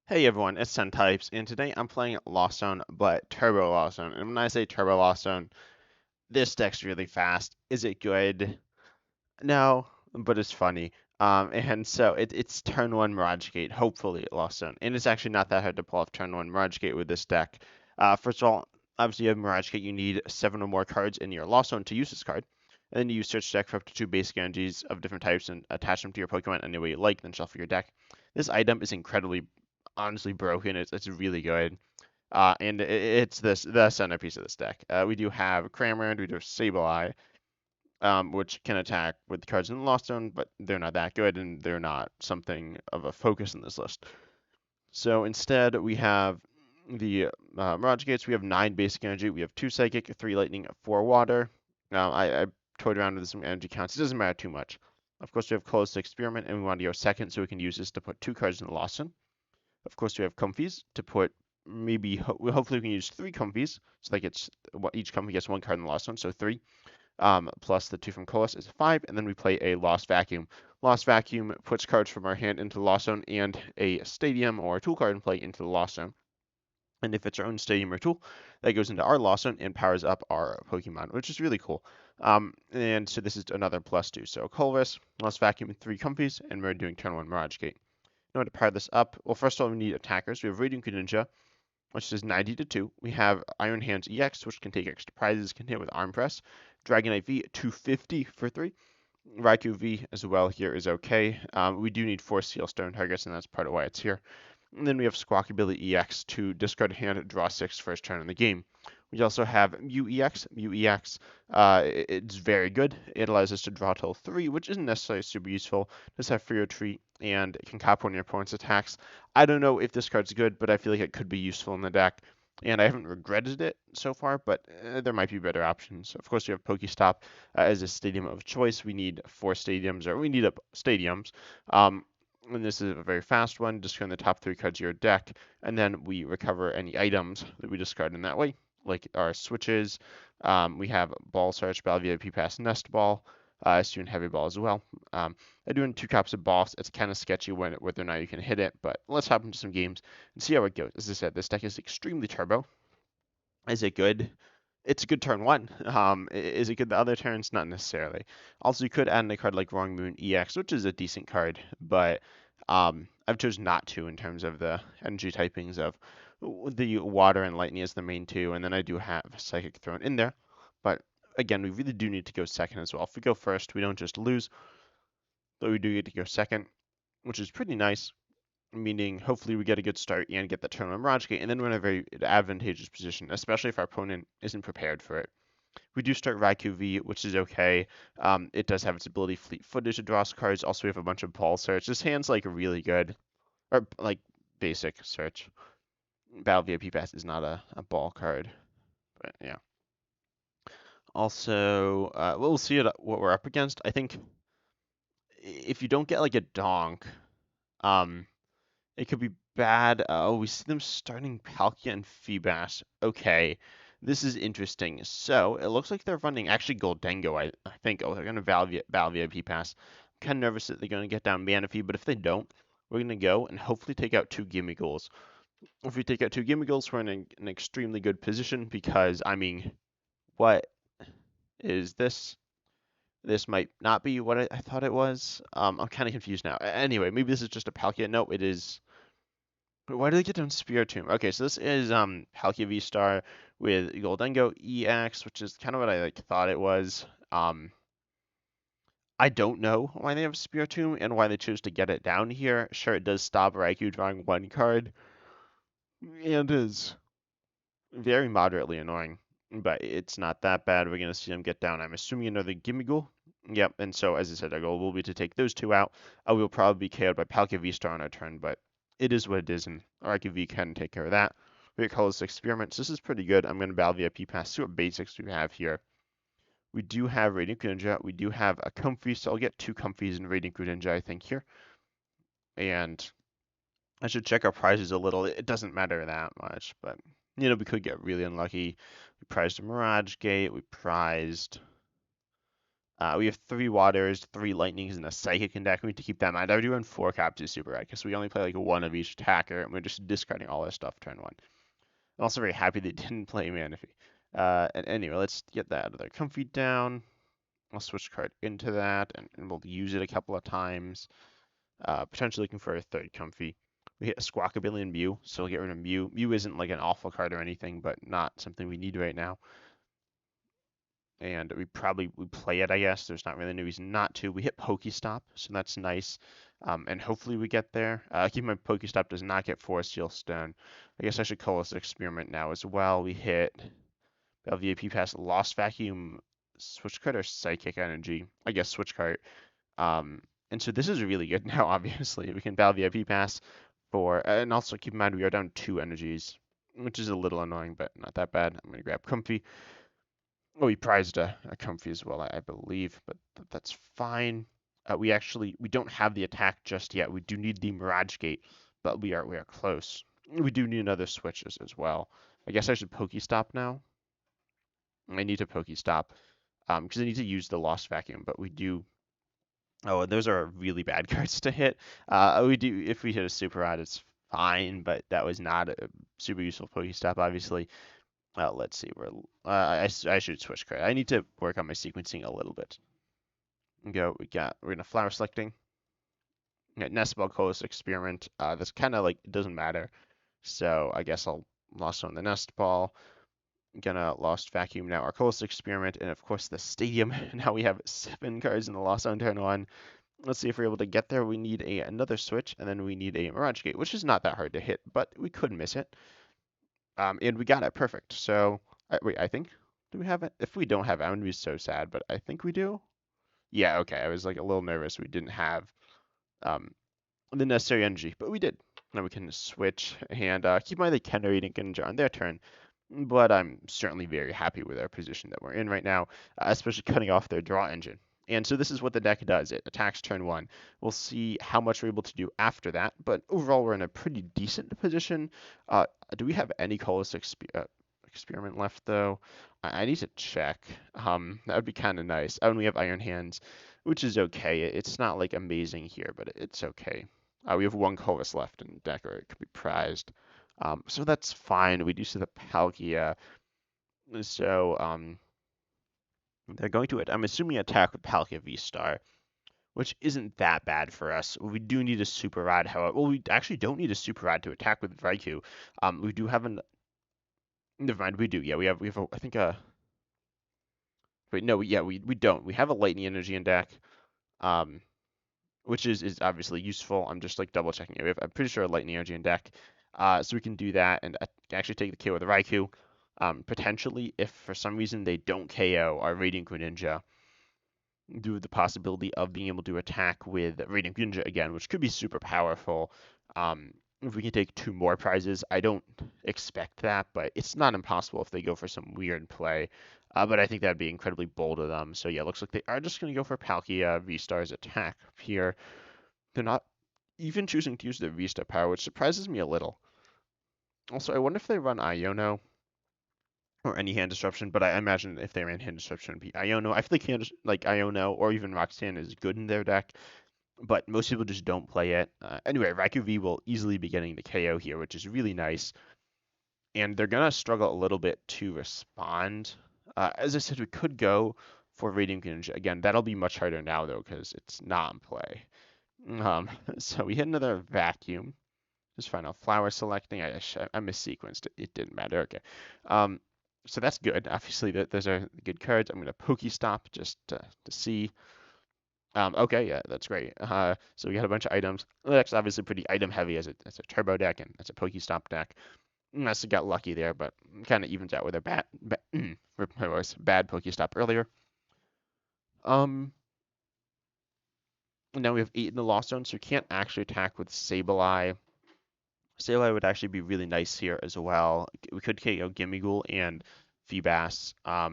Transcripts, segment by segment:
Hey everyone, it's Types, and today I'm playing Lost Zone, but Turbo Lost Zone. And when I say Turbo Lost Zone, this deck's really fast. Is it good? No, but it's funny. And so it's turn one Mirage Gate, hopefully Lost Zone. And it's actually not that hard to pull off turn one Mirage Gate with this deck. First of all, obviously you have Mirage Gate, you need 7 or more cards in your Lost Zone to use this card. And then you use Search Deck for up to 2 basic energies of different types and attach them to your Pokemon any way you like, then shuffle your deck. This item is incredibly honestly broken. It's really good. And it's the centerpiece of this deck. We do have Cramorant, we do have Sableye, which can attack with cards in the Lost Zone, but they're not that good, and they're not something of a focus in this list. So instead, we have the Mirage Gates. We have 9 basic energy. We have 2 psychic, 3 lightning, 4 water. I toyed around with some energy counts. It doesn't matter too much. Of course, we have Closed Experiment, and we want to go second, so we can use this to put 2 cards in the Lost Zone. Of course, we have Comfeys to put maybe, hopefully we can use 3 Comfeys. So that gets, each Comfey gets 1 card in the Lost Zone, so 3. Plus the 2 from Colress is 5, and then we play a Lost Vacuum. Lost Vacuum puts cards from our hand into the Lost Zone and a Stadium or a Tool card in play into the Lost Zone. And if it's our own Stadium or Tool, that goes into our Lost Zone and powers up our Pokemon, which is really cool. And so this is another +2. So Colress, Lost Vacuum, 3 Comfeys, and we're doing turn 1 Mirage Gate. In order to power this up, well, first of all, we need attackers. We have Radiant Greninja, which is 90 to 2. We have Iron Hands EX, which can take extra prizes, can hit with Arm Press. Dragonite V, 250 for 3. Raikou V as well here is okay. We do need 4 Seal Stone targets, and that's part of why it's here. And then we have Squawkabilly EX to discard hand, draw 6 first turn in the game. We also have Mew EX. Mew EX, it's very good. It allows us to draw till 3, which isn't necessarily super useful. It does have Free Retreat, and it can cop one of your opponent's attacks. I don't know if this card's good, but I feel like it could be useful in the deck. And I haven't regretted it so far, but there might be better options. Of course, we have PokéStop as a stadium of choice. We need 4 stadiums, or we need stadiums. And this is a very fast one. Discard the top 3 cards of your deck, and then we recover any items that we discard in that way, like our switches. We have Ball Search, Battle VIP Pass, Nest Ball, Hisuian Heavy Ball as well. I'm doing 2 copies of Boss. It's kind of sketchy whether or not you can hit it, but let's hop into some games and see how it goes. As I said, this deck is extremely turbo. Is it good? It's a good turn 1. Is it good the other turns? Not necessarily. Also, you could add in a card like Wrong Moon EX, which is a decent card, but I've chosen not to in terms of the energy typings of the water and lightning as the main 2, and then I do have Psychic thrown in there. But again, we really do need to go second as well. If we go first, we don't just lose, but we do get to go second, which is pretty nice, meaning hopefully we get a good start and get that turn on Mirage Gate, and then we're in a very advantageous position, especially if our opponent isn't prepared for it. We do start Raikou V, which is okay. It does have its ability Fleet Footage to draw cards. Also, we have a bunch of Ball Search. This hand's like really good, or like basic search. Battle VIP Pass is not a ball card, but yeah. Also, we'll see what we're up against. I think if you don't get like a donk, it could be bad. Oh, we see them starting Palkia and Feebas. Okay, this is interesting. So it looks like they're running actually Goldengo, I think. Oh, they're going to Battle VIP Pass. I'm kind of nervous that they're going to get down Manaphy, but if they don't, we're going to go and hopefully take out 2 Gimme Goals. If we take out 2 Gimme Goals, we're in an extremely good position because, I mean, what is this? This might not be what I thought it was. I'm kind of confused now. Anyway, maybe this is just a Palkia. No, it is. Why did they get down Spiritomb? Okay, so this is Palkia V-Star with Goldengo EX, which is kind of what I thought it was. I don't know why they have Spiritomb and why they chose to get it down here. Sure, it does stop Raikou drawing 1 card, and is very moderately annoying, but it's not that bad. We're going to see them get down. I'm assuming another Gimmighoul. Yep, and so as I said, our goal will be to take those 2 out. We'll probably be KO'd by Palkia V-Star on our turn, but it is what it is, and Raikou V can take care of that. We get Colorless Experiments. This is pretty good. I'm going to Battle VIP Pass, see what basics we have here. We do have Radiant Greninja. We do have a Comfey, so I'll get 2 Comfeys in Radiant Greninja, I think, here. And I should check our prizes a little. It doesn't matter that much, but, you know, we could get really unlucky. We prized a Mirage Gate. We prized We have 3 Waters, 3 Lightnings, and a Psychic in deck. We need to keep that in mind. I would run 4 Captures Super Rad because we only play like 1 of each attacker, and we're just discarding all our stuff turn 1. I'm also very happy they didn't play Manaphy. And anyway, let's get that out of there. Comfey down. I'll switch card into that, and we'll use it a couple of times. Potentially looking for a 3rd Comfey. We hit a Squawkabilly and Mew, so we'll get rid of Mew. Mew isn't like an awful card or anything, but not something we need right now. And we play it, I guess. There's not really any reason not to. We hit PokéStop, so that's nice. And hopefully we get there. Keep in mind, PokéStop does not get Forest Seal Stone. I guess I should call this an experiment now as well. We hit Battle VIP Pass Lost Vacuum Switch Cart or Psychic Energy. I guess Switch Cart. And so this is really good now, obviously. We can Battle VIP Pass for, and also keep in mind we are down 2 energies, which is a little annoying, but not that bad. I'm going to grab Comfey. Oh, we prized a Comfey as well, I believe, but that's fine. We don't have the attack just yet. We do need the Mirage Gate, but we are close. We do need another switch as well. I guess I should PokéStop now. I need to PokéStop because I need to use the Lost Vacuum, but we do. Oh, and those are really bad cards to hit. We do if we hit a Super Rod, it's fine, but that was not a super useful PokéStop, obviously. Let's see where I should switch card. I need to work on my sequencing a little bit. We're gonna flower selecting. Nest Ball Colress experiment. That's kind of like it doesn't matter. So I guess I'll lost on the Nest Ball. Gonna Lost Vacuum now our Colress experiment, and of course the Stadium. Now we have 7 cards in the Lost on turn 1. Let's see if we're able to get there. We need another switch, and then we need a Mirage Gate, which is not that hard to hit, but we could miss it. And we got it perfect. So, wait, I think, do we have it? If we don't have it, I'm going to be so sad, but I think we do. Yeah, okay. I was like a little nervous we didn't have the necessary energy, but we did. Now we can switch and keep in mind they can Radiant Greninja on their turn, but I'm certainly very happy with our position that we're in right now, especially cutting off their draw engine. And so this is what the deck does. It attacks turn 1. We'll see how much we're able to do after that, but overall we're in a pretty decent position. Do we have any Colress experiment left, though? I need to check. That would be kind of nice. Oh, and we have Iron Hands, which is okay. It's not like amazing here, but it's okay. We have 1 Colress left in deck, or it could be prized. So that's fine. We do see the Palkia. So they're going to, I'm assuming, attack with Palkia V-Star, which isn't that bad for us. We do need a Super Rod, however. Well, we actually don't need a Super Rod to attack with Raikou. We do have an. Never mind, we do. Yeah, we have I think Wait, no, yeah, we don't. We have a Lightning Energy in deck, which is obviously useful. I'm just like double checking it. I'm pretty sure a Lightning Energy in deck, so we can do that and actually take the KO with the Raikou. Potentially, if for some reason they don't KO our Radiant Greninja, due to the possibility of being able to attack with Radiant Greninja again, which could be super powerful. If we can take 2 more prizes, I don't expect that, but it's not impossible if they go for some weird play. But I think that'd be incredibly bold of them. So yeah, looks like they are just going to go for Palkia V-Star's attack here. They're not even choosing to use their V-Star power, which surprises me a little. Also, I wonder if they run Iono or any hand disruption, but I imagine if they ran hand disruption, it'd be Iono. I feel like Iono or even Roxanne is good in their deck, but most people just don't play it. Anyway, Raikou V will easily be getting the KO here, which is really nice. And they're going to struggle a little bit to respond. As I said, we could go for Radiant Greninja. Again, that'll be much harder now, though, because it's not in play. So we hit another Vacuum. Just final flower selecting. I missequenced it. It didn't matter. Okay. So that's good. Obviously, those are good cards. I'm going to PokéStop just to see. Okay, yeah, that's great. So we got a bunch of items. The deck's obviously pretty item heavy as a turbo deck and as a PokéStop deck. Must have got lucky there, but kind of evens out with a bad PokéStop earlier. Now we have 8 in the Lost Zone, so we can't actually attack with Sableye. Sableye would actually be really nice here as well. We could KO Gimmighoul and Feebas. I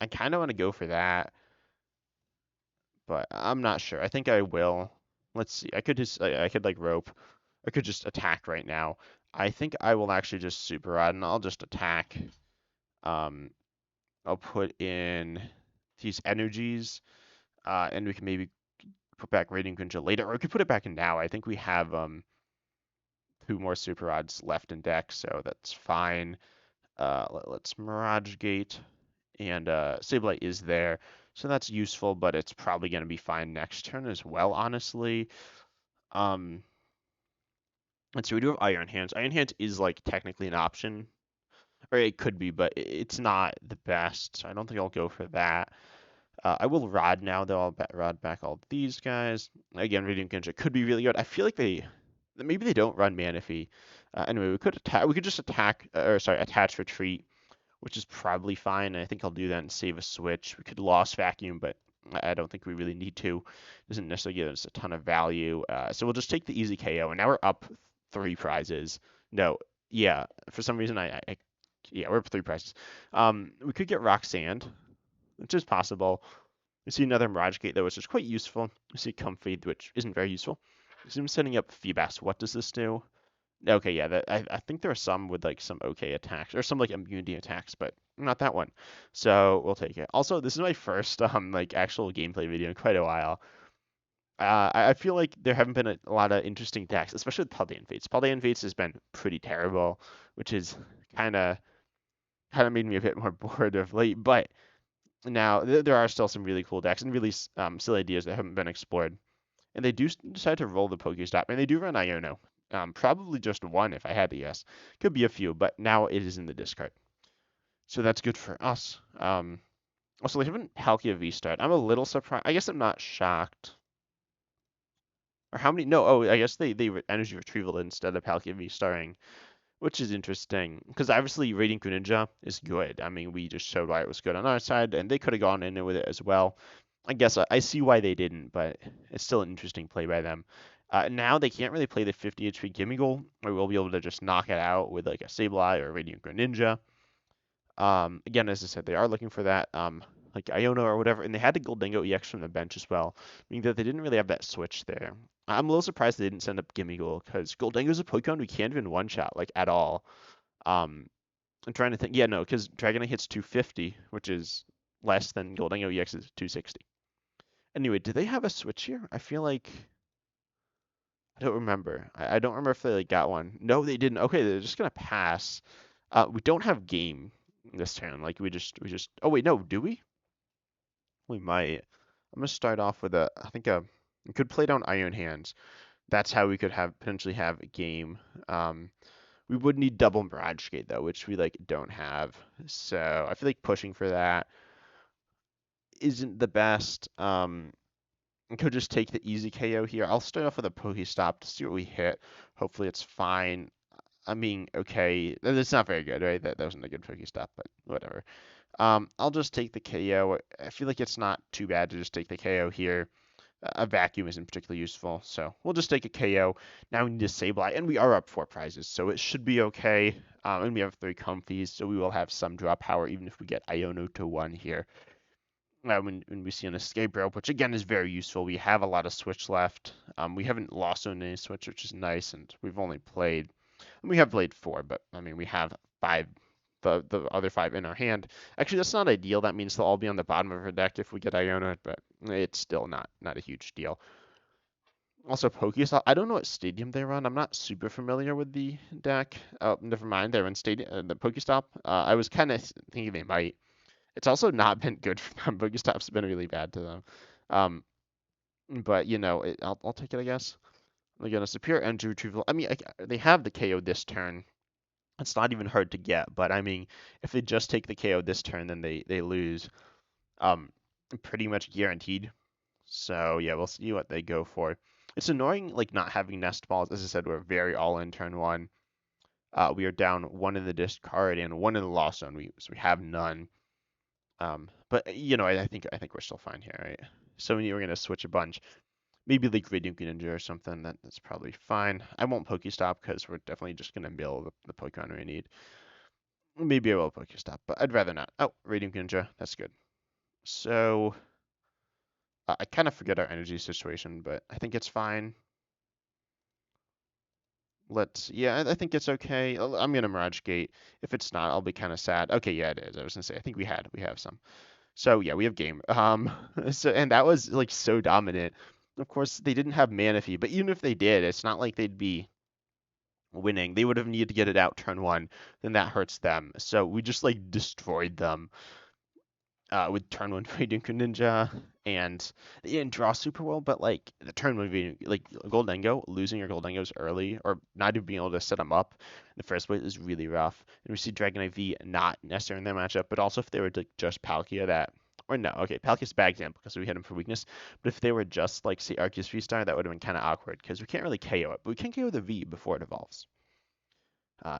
kind of want to go for that, but I'm not sure. I think I will. Let's see. I could like rope. I could just attack right now. I think I will actually just Super Rod and I'll just attack. I'll put in these energies, and we can maybe put back Radiant Greninja later, or we could put it back in now. I think we have 2 more Super Rods left in deck, so that's fine. Let's Mirage Gate, and Sableye is there, so that's useful, but it's probably going to be fine next turn as well, honestly. And so we do have Iron Hands. Iron Hands is like technically an option, or it could be, but it's not the best, so I don't think I'll go for that. I will Rod now, though. I'll Rod back all these guys. Again, Radiant Greninja could be really good. I feel like maybe they don't run Manaphy. Anyway, we could attack. We could just attack, or sorry, attach retreat, which is probably fine. I think I'll do that and save a switch. We could Lost Vacuum, but I don't think we really need to. It doesn't necessarily give us a ton of value. So we'll just take the easy KO, and now we're up 3 prizes. No, yeah, for some reason yeah, we're up 3 prizes. We could get Rock Sand, which is possible. We see another Mirage Gate, though, which is quite useful. We see Comfey, which isn't very useful. We see him setting up Feebas. What does this do? Okay, yeah, I think there are some with like some okay attacks, or some like immunity attacks, but not that one. So we'll take it. Also, this is my first like actual gameplay video in quite a while. I feel like there haven't been a lot of interesting decks, especially with Paldean Fates. Paldean Fates has been pretty terrible, which is kind of made me a bit more bored of late. But now there are still some really cool decks and really silly ideas that haven't been explored. And they do decide to roll the PokéStop, and they do run Iono. Probably just one if I had to guess. Could be a few, but now it is in the discard. So that's good for us. Also, they haven't Palkia V-Start. I'm a little surprised. I guess I'm not shocked. Or how many? No, oh, I guess they energy retrieval instead of Palkia V-Starring, which is interesting. Because obviously Radiant Greninja is good. I mean, we just showed why it was good on our side, and they could have gone in with it as well. I guess I see why they didn't, but it's still an interesting play by them. Now they can't really play the 50 HP Gimmighoul, or we'll be able to just knock it out with like a Sableye or a Radiant Greninja. Again, as I said, they are looking for that, like Iono or whatever, and they had to Gholdengo EX from the bench as well, meaning that they didn't really have that switch there. I'm a little surprised they didn't send up Gimmighoul, because Gholdengo's a Pokemon we can't even one-shot, like, at all. I'm trying to think. Yeah, no, because Dragonite hits 250, which is less than Gholdengo EX's 260. Anyway, do they have a switch here? I feel like I don't remember. I don't remember if they like got one. No, they didn't. Okay, they're just gonna pass. We don't have game this turn. Like we just. Oh wait, no, do we? We might. I'm gonna start off with I think we could play down Iron Hands. That's how we could potentially have a game. We would need double Mirage Gate though, which we like don't have. So I feel like pushing for that isn't the best. I could just take the easy KO here. I'll start off with a PokéStop to see what we hit. Hopefully it's fine. I mean, okay, that's not very good, right? That wasn't a good PokéStop, but whatever. I'll just take the KO. I feel like it's not too bad to just take the KO here. A vacuum isn't particularly useful, so we'll just take a KO. Now we need to Sableye, and we are up 4 prizes, so it should be okay. And we have 3 Comfeys, so we will have some draw power, even if we get Iono to 1 here. When we see an Escape Rope, which again is very useful. We have a lot of Switch left. We haven't lost on any Switch, which is nice, and we've only played, and we have played 4, but I mean we have 5, the other 5 in our hand. Actually, that's not ideal. That means they'll all be on the bottom of our deck if we get Iono, but it's still not a huge deal. Also, PokéStop, I don't know what stadium they run. I'm not super familiar with the deck. Oh, never mind. They're in stadium, the PokéStop. I was kind of thinking they might. It's also not been good for them. PokéStop's been really bad to them. But, you know, I'll take it, I guess. Again, a superior energy retrieval. I mean, they have the KO this turn. It's not even hard to get, but I mean, if they just take the KO this turn, then they lose. Pretty much guaranteed. So, yeah, we'll see what they go for. It's annoying, like, not having Nest Balls. As I said, we're very all-in turn 1. We are down 1 in the discard and 1 in the lost zone. So we have none. But you know, I think we're still fine here, right? So we're gonna switch a bunch. Maybe like Radiant Greninja or something. That's probably fine. I won't PokéStop because we're definitely just gonna mill the Pokemon we need. Maybe I will PokéStop, but I'd rather not. Oh, Radiant Greninja, that's good. So I kind of forget our energy situation, but I think it's fine. Yeah, I think it's okay. I'm gonna Mirage Gate. If it's not, I'll be kind of sad. Okay, yeah, it is. I was gonna say, I think we have some. So yeah, we have game. And that was like so dominant. Of course, they didn't have Manaphy, but even if they did, it's not like they'd be winning. They would have needed to get it out turn one, then that hurts them. So we just like destroyed them with turn one Radiant Greninja and they didn't draw super well, but like the turn one like Goldengo, losing your Goldengos early or not even being able to set them up in the first place is really rough. And we see Dragonite V not necessarily in their matchup, but also if they were like just Palkia that. Or no, okay, Palkia's a bad example because we hit him for weakness. But if they were just like say Arceus V-Star, that would have been kind of awkward because we can't really KO it, but we can KO the V before it evolves.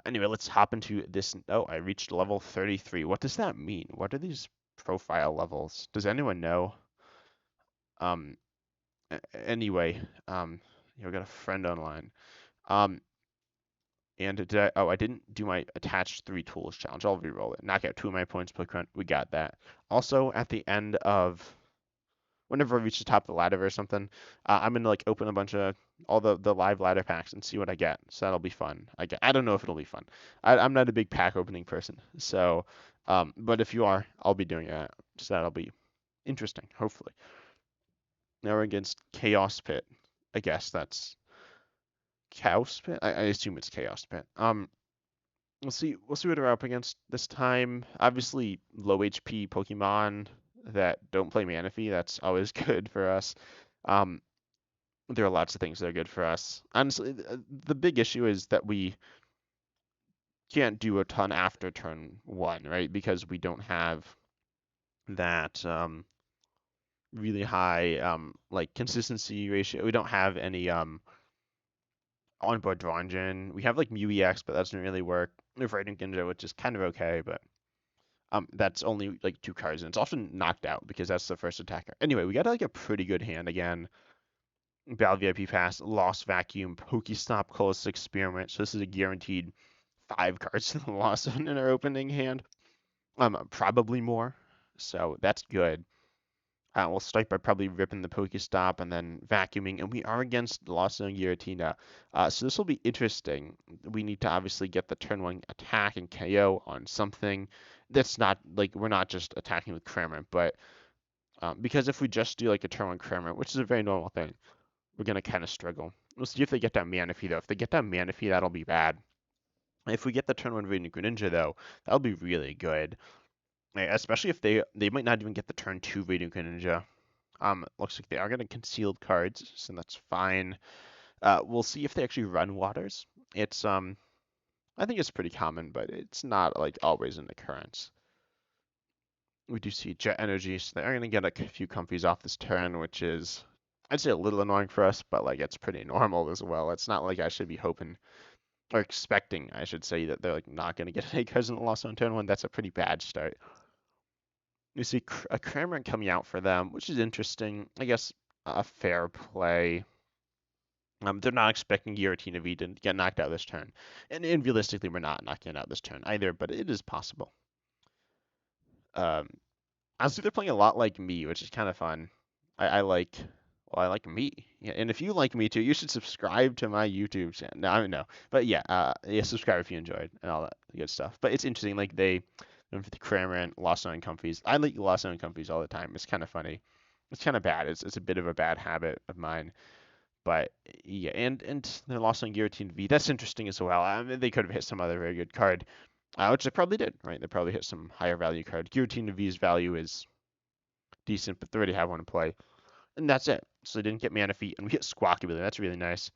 Anyway, let's hop into this. Oh, I reached level 33. What does that mean? What are these profile levels? Does anyone know? Um, anyway, we got a friend online. Um, and I didn't do my attached 3 tools challenge. I'll re-roll it. Knock out 2 of my points, Pokemon. We got that. Also, at the end of whenever I reach the top of the ladder or something, I'm gonna like open a bunch of all the live ladder packs and see what I get. So that'll be fun. I don't know if it'll be fun. I'm not a big pack opening person. So, but if you are, I'll be doing that. So that'll be interesting, hopefully. Now we're against Chaos Pit. I guess that's Chaos Pit. I assume it's Chaos Pit. We'll see what we're up against this time. Obviously, low HP Pokemon that don't play Manaphy. That's always good for us. Um, there are lots of things that are good for us. Honestly, the big issue is that we can't do a ton after turn one, right? Because we don't have that really high like consistency ratio. We don't have any onboard draw engine. We have like Mew EX, but that doesn't really work. We have Radiant Greninja, which is kind of okay, but that's only like 2 cards, and it's often knocked out because that's the first attacker. Anyway, we got like a pretty good hand again. Battle VIP Pass, Lost Vacuum, PokéStop Colress Experiment. So this is a guaranteed 5 cards in the Lost Zone in our opening hand. Probably more. So that's good. We'll start by probably ripping the PokéStop and then vacuuming, and we are against Lost Zone Giratina. So this will be interesting. We need to obviously get the turn 1 attack and KO on something that's not, like, we're not just attacking with Cramorant, but because if we just do, like, a turn 1 Cramorant, which is a very normal thing, we're going to kind of struggle. We'll see if they get that Manaphy, though. If they get that Manaphy, that'll be bad. If we get the turn 1 Radiant Greninja, though, that'll be really good. Especially if they might not even get the turn 2 Radiant Greninja. Looks like they are getting concealed cards, so that's fine. We'll see if they actually run waters. It's I think it's pretty common, but it's not like always an occurrence. We do see Jet Energy, so they are gonna get a few Comfeys off this turn, which is I'd say a little annoying for us, but like it's pretty normal as well. It's not like I should be hoping or expecting, I should say, that they're like not gonna get any cards in the Lost on turn 1. That's a pretty bad start. You see a Cramorant coming out for them, which is interesting. I guess a fair play. They're not expecting Giratina V to get knocked out this turn. And realistically, we're not knocking it out this turn either, but it is possible. Honestly, they're playing a lot like me, which is kind of fun. I like, well, I like me. Yeah, and if you like me too, you should subscribe to my YouTube channel. No, I don't know. But yeah, subscribe if you enjoyed and all that good stuff. But it's interesting, like the Cramorant, Lost Zone Comfeys. I like Lost Zone Comfeys all the time. It's kind of funny. It's kind of bad. It's a bit of a bad habit of mine. But yeah, and the Lost on Giratina V, that's interesting as well. I mean, they could have hit some other very good card, which they probably did, right? They probably hit some higher value card. Giratina V's value is decent, but they already have one to play. And that's it. So they didn't get Manaphy, and we hit Squawkabilly. That's really nice.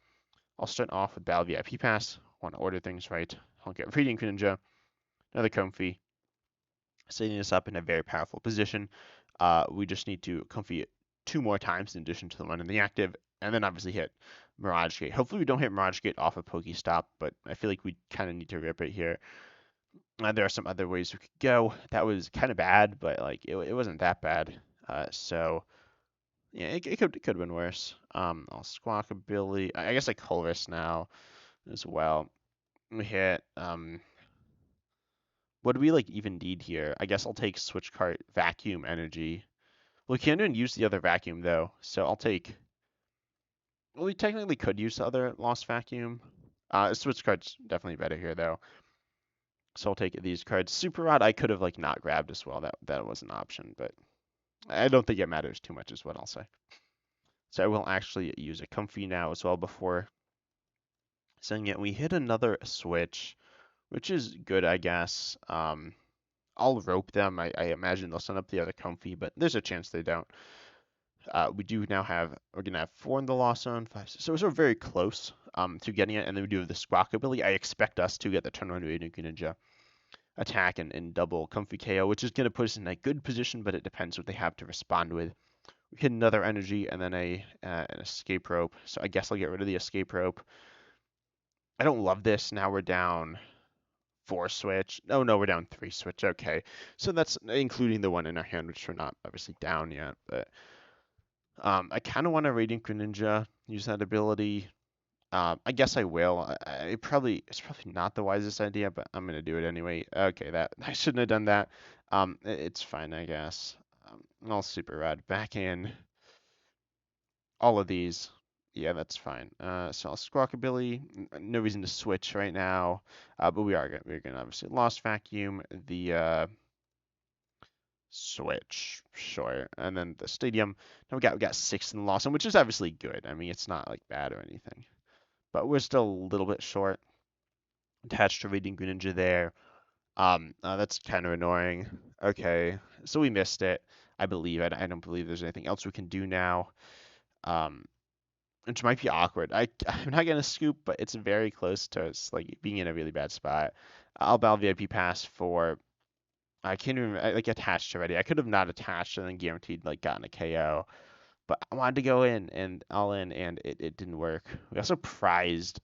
I'll start off with Battle VIP Pass. Want to order things right. I'll get Radiant Greninja, another Comfey, setting us up in a very powerful position. We just need to Comfey it 2 more times in addition to the one in the active, and then obviously hit Mirage Gate. Hopefully we don't hit Mirage Gate off of PokéStop, but I feel like we kind of need to rip it here. There are some other ways we could go. That was kind of bad, but like it wasn't that bad. So yeah, it could have been worse. I'll Squawkabilly. I guess I Colress now as well. We hit what do we like even need here? I guess I'll take Switch Cart Vacuum Energy. Well, we can't even use the other vacuum though, so I'll take. Well, we technically could use the other Lost Vacuum. Switch Cart's definitely better here though. So I'll take these cards. Super Rod I could have like not grabbed as well. That was an option, but I don't think it matters too much is what I'll say. So I will actually use a Comfey now as well before saying it. We hit another switch, which is good, I guess. I'll rope them. I imagine they'll send up the other Comfey, but there's a chance they don't. We do now we're going to have 4 in the Lost Zone, 5, so we're very close to getting it, and then we do have the Squawkabilly. I expect us to get the turn 1 Radiant Greninja attack and double Comfey KO, which is going to put us in a good position, but it depends what they have to respond with. We hit another energy and then an escape rope, so I guess I'll get rid of the escape rope. I don't love this. Now we're down 4 switch. Oh no, we're down 3 switch. Okay, so that's including the one in our hand, which we're not obviously down yet, but I kind of want a Radiant Greninja, use that ability. I guess I will. It's probably not the wisest idea, but I'm gonna do it anyway. Okay, that I shouldn't have done that. It's fine, I guess. I'll Super Rod back in all of these. Yeah, that's fine. So I'll Squawkabilly. No reason to switch right now, but we're gonna obviously Lost Vacuum the switch, sure, and then the stadium. Now we got 6 in the Lost Zone, which is obviously good. I mean, it's not like bad or anything, but we're still a little bit short. Attached to Radiant Greninja there. That's kind of annoying. Okay, so we missed it. I believe. I don't believe there's anything else we can do now. Which might be awkward. I'm not gonna scoop, but it's very close to us like being in a really bad spot. I'll Battle VIP Pass for. I can't even like attached already. I could have not attached and then guaranteed like gotten a KO, but I wanted to go in and all in, and it didn't work. We also prized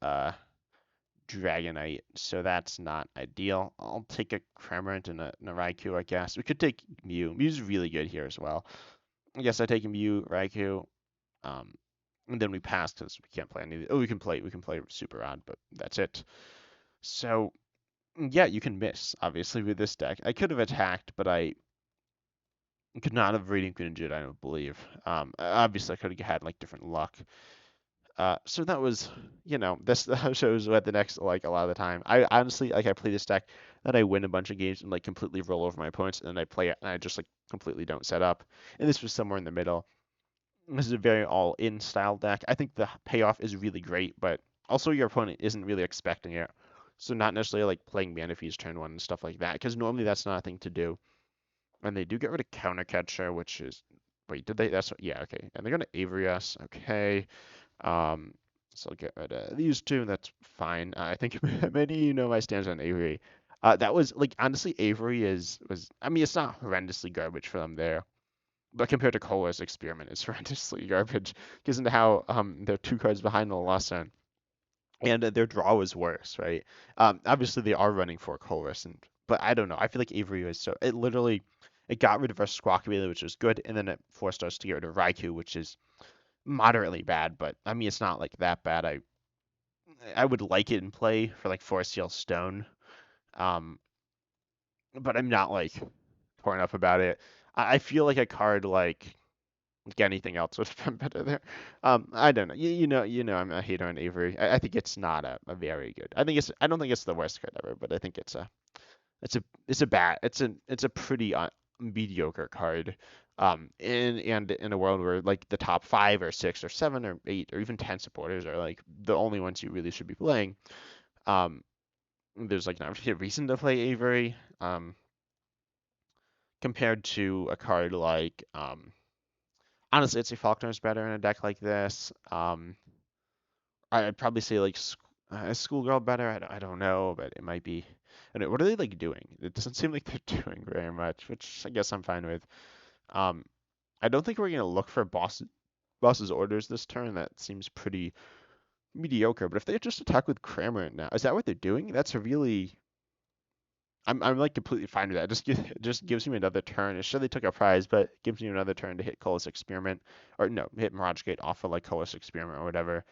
Dragonite, so that's not ideal. I'll take a Cramorant and a Raikou, I guess. We could take Mew. Mew's really good here as well. I guess I take a Mew, Raikou, and then we pass because we can't play any. Oh, we can play Super Rod, but that's it. So yeah, you can miss obviously with this deck. I could have attacked, but I could not have Radiant Greninja, I don't believe. Obviously I could have had like different luck. So that was, this shows what the next like a lot of the time. I honestly like I play this deck that I win a bunch of games and like completely roll over my opponents, and then I play it and I just like completely don't set up. And this was somewhere in the middle. This is a very all-in style deck. I think the payoff is really great, but also your opponent isn't really expecting it. So not necessarily like playing Manaphy's turn 1 and stuff like that, because normally that's not a thing to do. And they do get rid of Counter Catcher, which is wait, did they? Yeah, okay. And they're gonna Avery us, okay. So I'll get rid of these 2. That's fine. I think many of you know my stance on Avery. That was like honestly, Avery was. I mean, it's not horrendously garbage for them there, but compared to Colress, Experiment is horrendously garbage because of how they're 2 cards behind the Lost Zone, and their draw was worse, right? Obviously they are running for Colress, but I don't know. I feel like Avery was so it got rid of our Squawkabilly, which was good, and then it forced us to get rid of Raikou, which is moderately bad, but I mean it's not like that bad. I would like it in play for like Forest Seal Stone, but I'm not like torn up about it. I feel like a card like anything else would have been better there. I don't know. I'm a hater on Avery. I think it's not a very good. I don't think it's the worst card ever, but I think it's a pretty mediocre card. In a world where like the top 5 or 6 or 7 or 8 or even 10 supporters are like the only ones you really should be playing, there's like not really a reason to play Avery compared to a card like honestly I'd say Faulkner's better in a deck like this. I'd probably say like Schoolgirl better. I don't know, but it might be. And what are they like doing? It doesn't seem like they're doing very much, which I guess I'm fine with. Um, I don't think we're gonna look for boss's orders this turn. That seems pretty mediocre. But if they just attack with Cramorant now, is that what they're doing? That's a really I'm like completely fine with that. It just gives me another turn. It's sure they took a prize, but it gives me another turn to hit Colress Experiment, or no, hit Mirage Gate off of like Colress Experiment or whatever.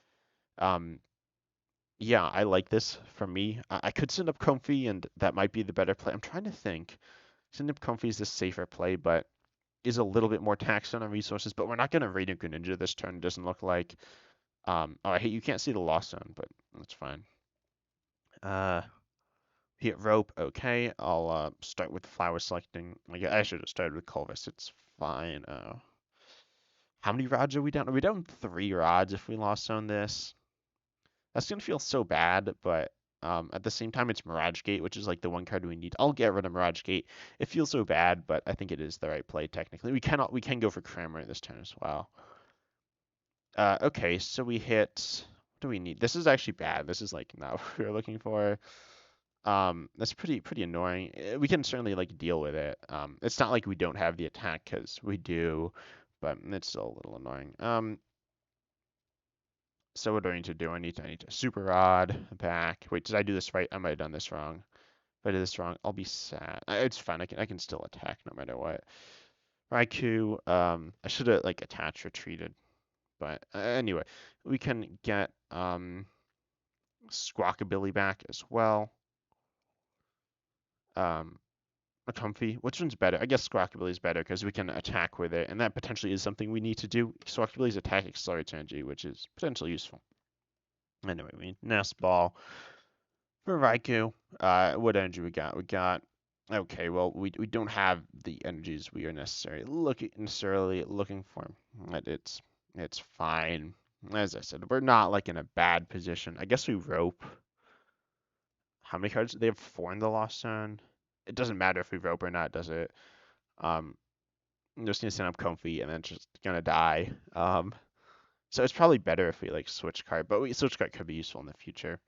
Yeah, I like this for me. I could send up Comfey, and that might be the better play. I'm trying to think. Send up Comfey is the safer play, but is a little bit more taxed on our resources. But we're not going to Radiant Greninja this turn. It doesn't look like. Oh, I hate you can't see the Lost Zone, but that's fine. Hit rope, okay. I'll start with flower selecting. I should have started with Colress. It's fine. How many rods are we down? Are we down 3 rods if we lost on this? That's gonna feel so bad, but at the same time, it's Mirage Gate, which is like the one card we need. I'll get rid of Mirage Gate. It feels so bad, but I think it is the right play technically. We can go for Cramorant this turn as well. Okay, so we hit. What do we need? This is actually bad. This is like not what we were looking for. That's pretty annoying. We can certainly like deal with it. It's not like we don't have the attack because we do, but it's still a little annoying. So what do I need to do? I need to super rod back. Wait, did I do this right? I might have done this wrong. If I did this wrong, I'll be sad. It's fine. I can still attack no matter what. Raikou. I should have like attached retreated, but anyway, we can get Squawkabilly back as well. A Comfey. Which one's better? I guess Squawkabilly is better because we can attack with it, and that potentially is something we need to do. Squawkabilly's attack accelerates energy, which is potentially useful. Anyway, we need Nest Ball for Raikou. What energy we got? We got. Okay, well, we don't have the energies we are necessarily looking for. But it's fine. As I said, we're not like in a bad position. I guess we rope. How many cards? They have 4 in the Lost Zone. It doesn't matter if we rope or not, does it? I'm just gonna send up Comfey and then just gonna die. So it's probably better if we like switch card, but switch card could be useful in the future.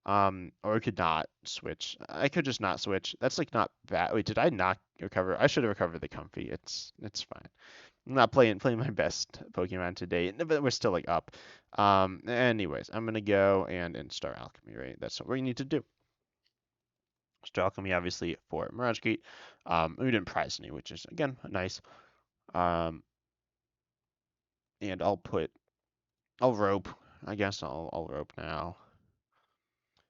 Or we could not switch. I could just not switch. That's like not bad. Wait, did I not recover? I should have recovered the Comfey. It's fine. I'm not playing my best Pokemon today, but we're still like up. Anyways, I'm gonna go and start Alchemy, right? That's what we need to do. Start Alchemy, obviously, for Mirage Gate. We didn't prize any, which is again nice. And I'll rope. I guess I'll rope now.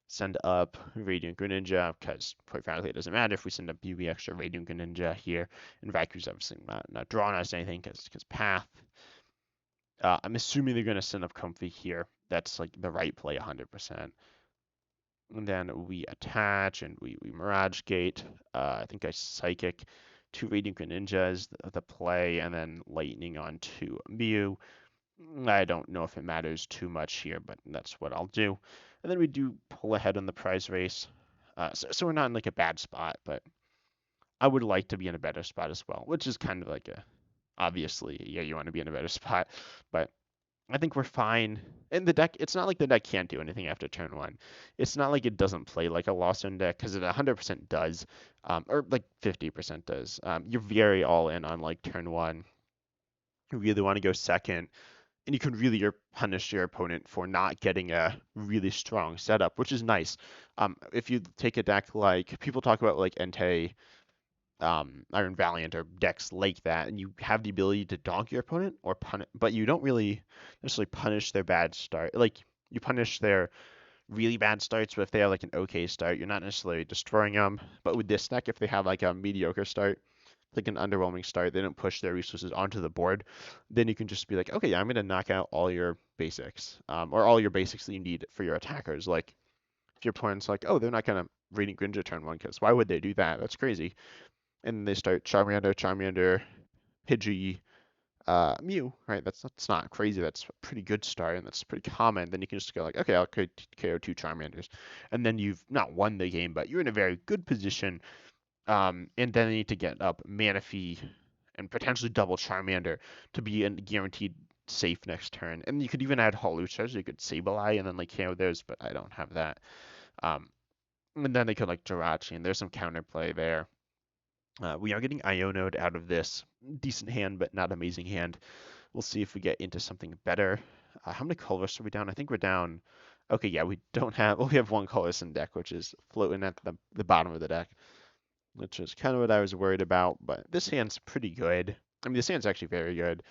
Send up Radiant Greninja, because quite frankly it doesn't matter if we send up UV extra Radiant Greninja here, and Raikou's obviously not drawing us anything because Path. I'm assuming they're going to send up Comfey here. That's like the right play 100%. And then we attach and we Mirage Gate. I think I Psychic 2 Radiant Greninjas, the play, and then Lightning on 2 Mew. I don't know if it matters too much here, but that's what I'll do. And then we do pull ahead on the prize race. So we're not in like a bad spot, but I would like to be in a better spot as well, which is kind of like obviously, yeah, you want to be in a better spot, but I think we're fine. And the deck, it's not like the deck can't do anything after turn 1. It's not like it doesn't play like a Lost Zone deck, because it 100% does, or like 50% does. You're very all in on like turn 1. You really want to go second, and you can really punish your opponent for not getting a really strong setup, which is nice. If you take a deck like people talk about like Entei, Iron Valiant, or decks like that, and you have the ability to donk your opponent or punish, but you don't really necessarily punish their bad start. Like you punish their really bad starts, but if they have like an okay start, you're not necessarily destroying them. But with this deck, if they have like a mediocre start, like an underwhelming start, they don't push their resources onto the board, then you can just be like, okay, yeah, I'm going to knock out all your basics, or all your basics that you need for your attackers. Like, if your opponent's like, oh, they're not going to Radiant Greninja turn 1, because why would they do that? That's crazy. And they start Charmander, Pidgey, Mew, right? That's not crazy. That's a pretty good start, and that's pretty common. Then you can just go like, okay, I'll KO 2 Charmanders. And then you've not won the game, but you're in a very good position. And then they need to get up Manaphy and potentially double Charmander to be a guaranteed safe next turn. And you could even add Hawlucha, so you could Sableye and then like KO theirs, but I don't have that. And then they could like Jirachi, and there's some counterplay there. We are getting Iono'd out of this. Decent hand, but not amazing hand. We'll see if we get into something better. How many colors are we down? I think we're down. Okay, yeah, we don't have. Well, we have 1 colorless in deck, which is floating at the bottom of the deck, which is kind of what I was worried about. But this hand's pretty good. I mean, this hand's actually very good.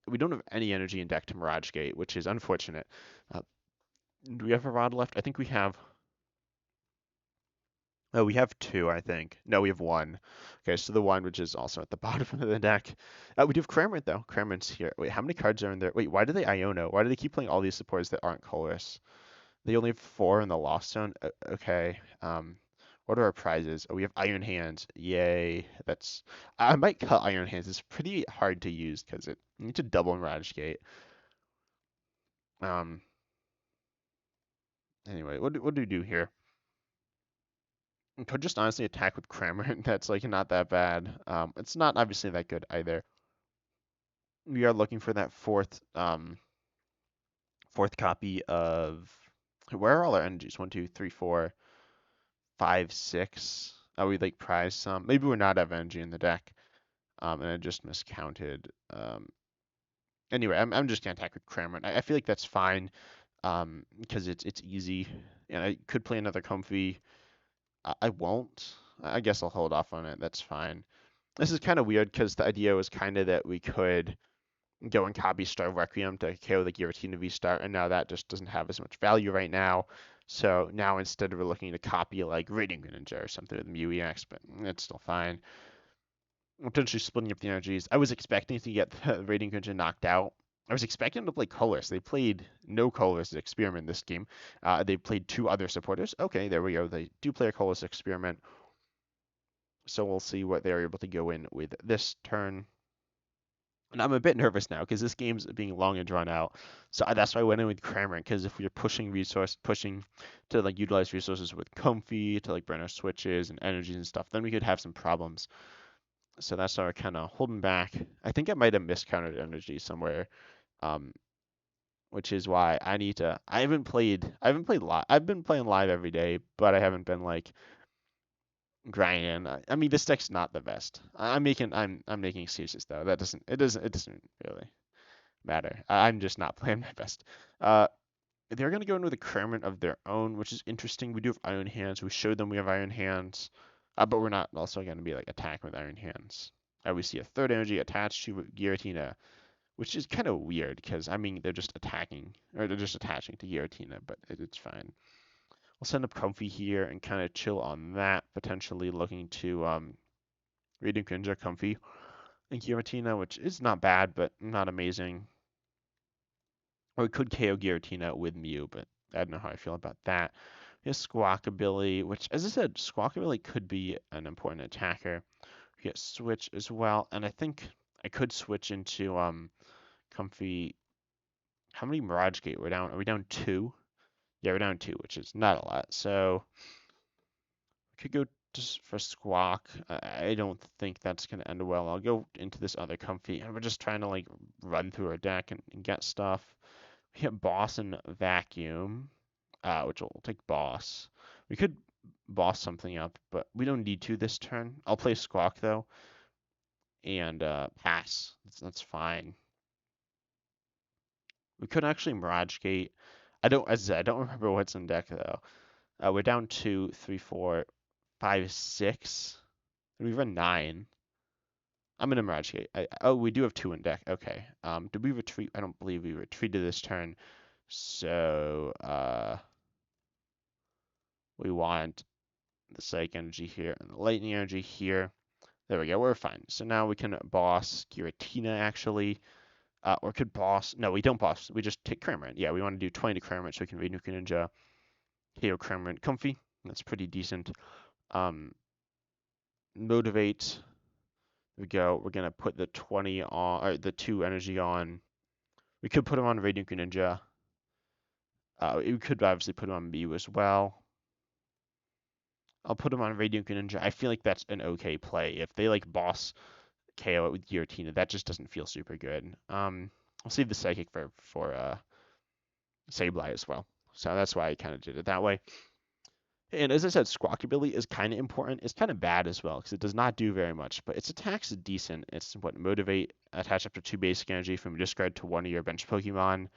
We don't have any energy in deck to Mirage Gate, which is unfortunate. Do we have a rod left? I think we have. Oh, we have 2, I think. No, we have 1. Okay, so the 1, which is also at the bottom of the deck. We do have Cramorant, though. Cramorant's here. Wait, how many cards are in there? Wait, why do they Iono? Why do they keep playing all these supports that aren't Colress? They only have 4 in the Lost Zone. Okay. What are our prizes? Oh, we have Iron Hands. Yay. I might cut Iron Hands. It's pretty hard to use because you need to double Mirage Gate. Um. Anyway, what do we do here? We could just honestly attack with Cramorant. That's like not that bad. It's not obviously that good either. We are looking for that fourth copy of. Where are all our energies? 1, 2, 3, 4, 5, 6. Oh, we like prize some. Maybe we're not have energy in the deck. And I just miscounted. Anyway, I'm just gonna attack with Cramorant. I feel like that's fine. Because it's easy. And I could play another Comfey. I won't. I guess I'll hold off on it. That's fine. This is kind of weird because the idea was kind of that we could go and copy Star Requiem to KO the Giratina V-Star, and now that just doesn't have as much value right now. So now instead we're looking to copy like Radiant Greninja or something with Mew EX, but it's still fine. Potentially splitting up the energies. I was expecting to get the Radiant Greninja knocked out. I was expecting to play Colress. They played no Colress experiment this game. They played 2 other supporters. Okay, there we go. They do play a Colress experiment. So we'll see what they're able to go in with this turn. And I'm a bit nervous now because this game's being long and drawn out. So that's why I went in with Cramorant, because if we're pushing to like utilize resources with Comfey to like burn our switches and energies and stuff, then we could have some problems. So that's why we're kind of holding back. I think I might have miscounted energy somewhere, which is why I need to. I haven't played live. I've been playing live every day, but I haven't been like grinding. I mean, this deck's not the best. I'm making excuses though. It doesn't really matter. I'm just not playing my best. They're gonna go in with a Cramorant of their own, which is interesting. We do have Iron Hands. We showed them we have Iron Hands, but we're not also gonna be like attacking with Iron Hands. We see a third energy attached to Giratina, which is kind of weird because I mean they're just attacking or they're just attaching to Giratina, but it's fine. We'll send up Comfey here and kind of chill on that, potentially looking to Radiant Greninja, Comfey, and Giratina, which is not bad, but not amazing. Or we could KO Giratina with Mew, but I don't know how I feel about that. We have Squawkabilly, which, as I said, Squawkabilly could be an important attacker. We get Switch as well, and I think I could switch into Comfey. How many Mirage Gate? Are we down 2? Yeah, we're down 2, which is not a lot. So we could go just for Squawk. I don't think that's going to end well. I'll go into this other Comfey, and we're just trying to like run through our deck and get stuff. We have Boss and Vacuum, which will take Boss. We could Boss something up, but we don't need to this turn. I'll play Squawk though, and pass. That's fine. We could actually Mirage Gate. As I said, I don't remember what's in deck though. We're down 2, 3, 4, 5, 6. We run 9. I'm in a Mirage Gate. Oh, we do have 2 in deck. Okay. Did we retreat? I don't believe we retreated this turn. So, we want the Psychic Energy here and the Lightning Energy here. There we go. We're fine. So now we can boss Giratina actually. Or could boss. No, we don't boss. We just take Cramorant. Yeah, we want to do 20 to Cramorant so we can read Nuke Ninja. KO Cramorant Comfey. That's pretty decent. Motivate. There we go. We're gonna put the 20 on, or the 2 energy on. We could put him on Radiant Greninja. We could obviously put him on Mew as well. I'll put him on Radiant Greninja. I feel like that's an okay play. If they like boss KO it with Giratina, that just doesn't feel super good. I'll save the Psychic for Sableye as well. So that's why I kind of did it that way. And as I said, Squawkabilly is kind of important. It's kind of bad as well because it does not do very much, but its attacks is decent. It's what motivate, attach up to 2 basic energy from discard to 1 of your bench Pokemon.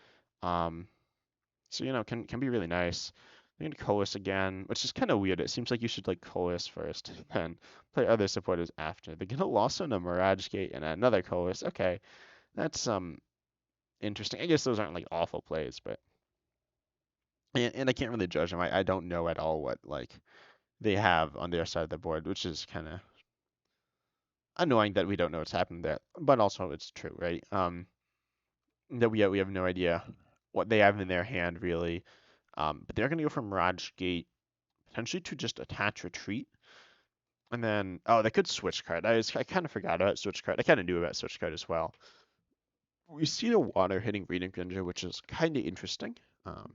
So can be really nice. I'm gonna Colress again, which is kind of weird. It seems like you should like Colress first, then play other supporters after. They're gonna also a Mirage Gate and another Colress. Okay, that's interesting. I guess those aren't like awful plays, but and I can't really judge them. I don't know at all what like they have on their side of the board, which is kind of annoying that we don't know what's happened there. But also it's true, right? That we have no idea what they have in their hand really. But they're going to go from Mirage Gate potentially to just attach retreat. And then, oh, they could switch card. I kind of forgot about switch card. I kind of knew about switch card as well. We see the water hitting Radiant Greninja, which is kind of interesting. We'll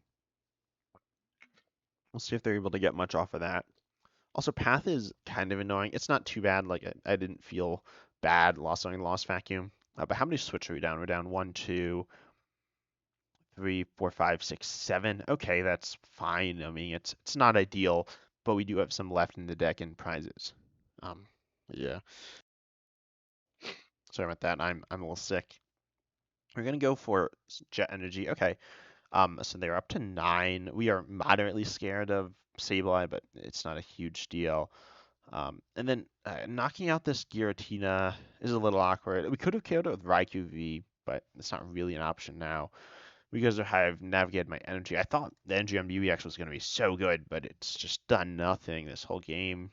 see if they're able to get much off of that. Also, Path is kind of annoying. It's not too bad. Like, I didn't feel bad losing Lost Vacuum. But how many switch are we down? We're down 1, 2, 3, 4, 5, 6, 7. Okay, that's fine. I mean, it's not ideal, but we do have some left in the deck in prizes. Yeah. Sorry about that. I'm a little sick. We're gonna go for Jet Energy. Okay. So they're up to 9. We are moderately scared of Sableye, but it's not a huge deal. And then knocking out this Giratina is a little awkward. We could have killed it with Raikou V, but it's not really an option now because I've navigated my energy. I thought the energy on UEX was going to be so good, but it's just done nothing this whole game.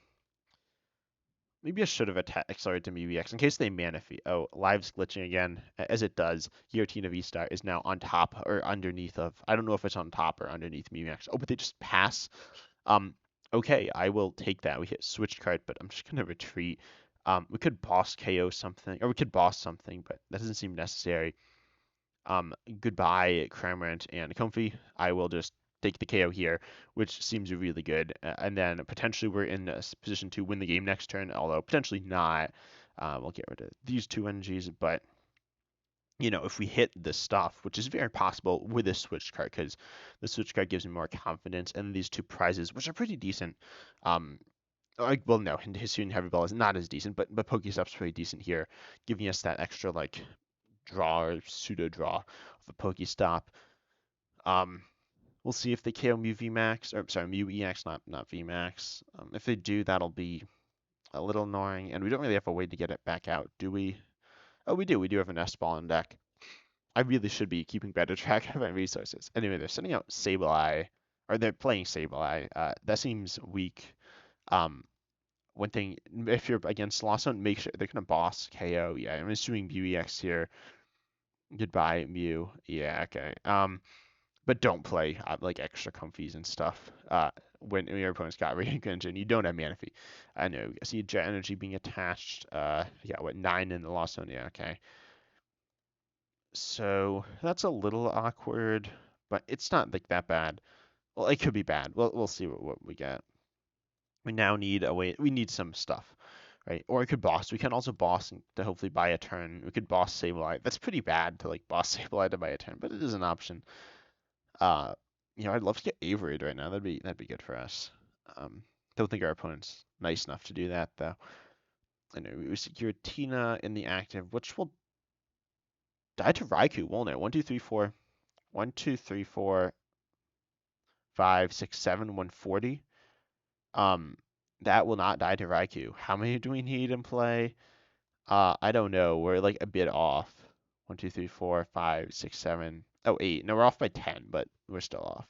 Maybe I should have accelerated to UEX in case they mana feed. Oh, Live's glitching again, as it does. Giratina V-Star is now on top or underneath of, I don't know if it's on top or underneath UEX. Oh, but they just pass. Okay, I will take that. We hit switch card, but I'm just gonna retreat. We could boss KO something, or we could boss something, but that doesn't seem necessary. Goodbye, Cramorant and Comfey. I will just take the KO here, which seems really good. And then potentially we're in a position to win the game next turn, although potentially not. We'll get rid of these 2 energies, but you know, if we hit the stuff, which is very possible with this switch card, because the switch card gives me more confidence, and these 2 prizes, which are pretty decent. Well, no, Hisuian Heavy Ball is not as decent, but PokéStop's pretty decent here, giving us that extra like draw or pseudo draw of a PokéStop. We'll see if they KO Mew VMAX, or sorry, Mew EX, not VMAX. If they do, that'll be a little annoying, and we don't really have a way to get it back out, do we? Oh, we do. We do have a Nest Ball in deck. I really should be keeping better track of my resources. Anyway, they're sending out Sableye, or they're playing Sableye. That seems weak. One thing, if you're against Lost Zone, make sure they're gonna boss KO. Yeah, I'm assuming Mew EX here. Goodbye, Mew. Yeah, okay. But don't play like extra comfies and stuff. When your opponent's got Radiant Greninja and you don't have mana fee. I know. I see Jet Energy being attached. Yeah, what 9 in the Lost Zone? Yeah, okay. So that's a little awkward, but it's not like that bad. Well, it could be bad. We'll see what we get. We now need a way. We need some stuff, right? Or we could boss. We can also boss to hopefully buy a turn. We could boss Sableye. That's pretty bad to like boss Sableye to buy a turn, but it is an option. Uh, you know, I'd love to get Averade right now. That'd be good for us. Don't think our opponent's nice enough to do that though. I know we secure Tina in the active, which will die to Raikou, won't it? 1, 2, 3, 4. 1, 2, 3, 4, 5, 6, 7, 140. That will not die to Raikou. How many do we need in play? I don't know. We're like a bit off. 1, 2, 3, 4, 5, 6, 7. Oh, 8. No, we're off by 10, but we're still off.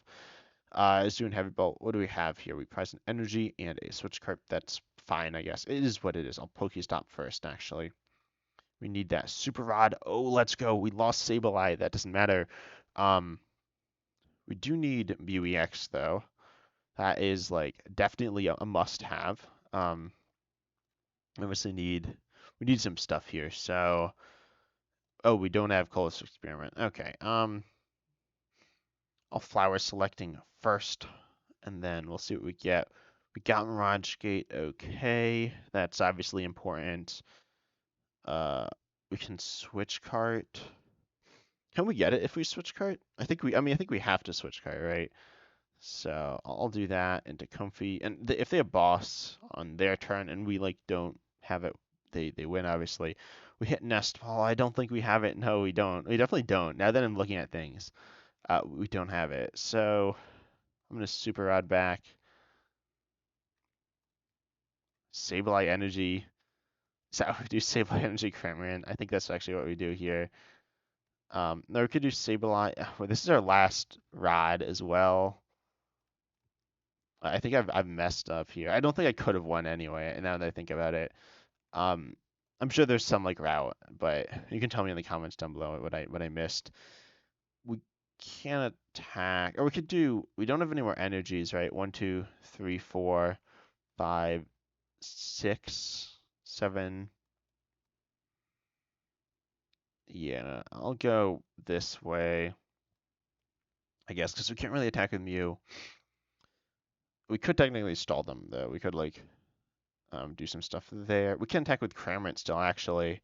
Is doing heavy ball. What do we have here? We prize an energy and a switch card. That's fine, I guess. It is what it is. I'll PokéStop first, actually. We need that super rod. Oh, let's go. We lost Sableye. That doesn't matter. We do need Mew EX though. That is like definitely a must-have. Obviously we need some stuff here. So, oh, we don't have Colress Experiment. Okay. I'll flower selecting first, and then we'll see what we get. We got Mirage Gate. Okay, that's obviously important. We can switch cart. Can we get it if we switch cart? I think we have to switch cart, right? So I'll do that into Comfey. And if they have boss on their turn and we like don't have it, they win obviously. We hit Nest Ball. I don't think we have it. No, we don't. We definitely don't. Now that I'm looking at things, we don't have it. So I'm gonna Super Rod back. Sableye Energy. Is that what we do? Sableye Energy Cramorant. I think that's actually what we do here. No, we could do Sableye. Well, this is our last rod as well. I think I've messed up here. I don't think I could have won anyway, now that I think about it. I'm sure there's some like route, but you can tell me in the comments down below what I missed. can't attack. Or we could do. We don't have any more energies, right? 1, 2, 3, 4, 5, 6, 7. Yeah, I'll go this way, I guess, because we can't really attack with Mew. We could technically stall them, though. We could, like, do some stuff there. We can attack with Cramorant still, actually.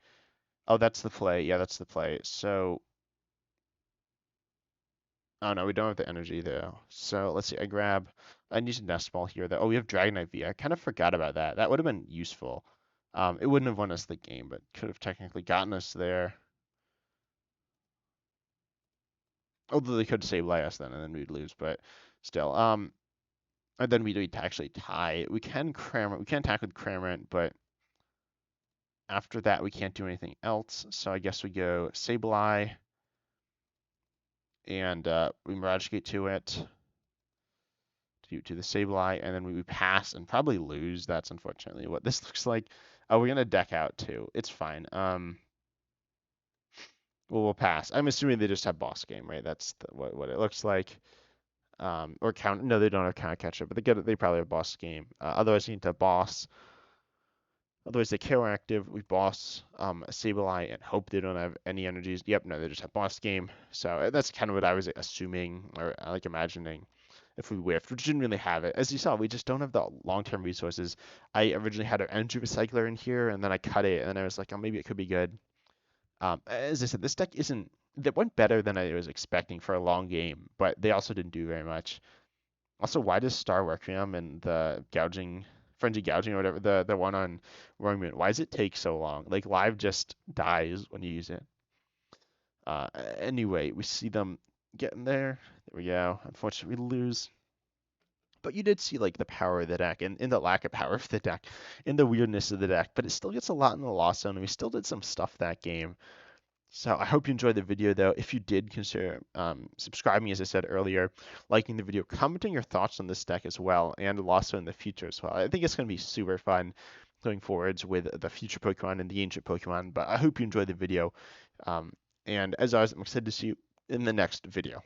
Oh, that's the play. Yeah, that's the play. So, oh no, we don't have the energy, though. So, let's see. I need a Nest Ball here, though. Oh, we have Dragonite V. I kind of forgot about that. That would have been useful. It wouldn't have won us the game, but could have technically gotten us there. Although they could Sableye us then, and then we'd lose, but still. And then we'd actually tie. We can attack with Cramorant, but after that we can't do anything else. So I guess we go Sableye, and we Mirage Gate to it, to the Sableye, and then we pass and probably lose. That's unfortunately what this looks like. Oh, we're gonna deck out too. It's fine. Well, we'll pass. I'm assuming they just have boss game, right? That's what it looks like. Or count. No, they don't have counter catch up, but they probably have boss game. Otherwise, you need to boss. Otherwise, they kill active. We boss Sableye and hope they don't have any energies. Yep, no, they just have boss game. So that's kind of what I was assuming or like imagining if we whiffed, which didn't really have it. As you saw, we just don't have the long-term resources. I originally had an energy recycler in here, and then I cut it, and I was like, oh, maybe it could be good. As I said, this deck that went better than I was expecting for a long game, but they also didn't do very much. Also, why does Star Requiem and the Frenzy Gouging or whatever, the one on Roaring Moon, why does it take so long? Like, live just dies when you use it. Anyway, we see them getting there. There we go. Unfortunately, we lose. But you did see, like, the power of the deck, and in the lack of power of the deck, in the weirdness of the deck, but it still gets a lot in the Lost Zone, and we still did some stuff that game. So I hope you enjoyed the video, though. If you did, consider subscribing, as I said earlier, liking the video, commenting your thoughts on this deck as well, and also in the future as well. I think it's going to be super fun going forwards with the future Pokemon and the ancient Pokemon, but I hope you enjoyed the video. And as always, I'm excited to see you in the next video.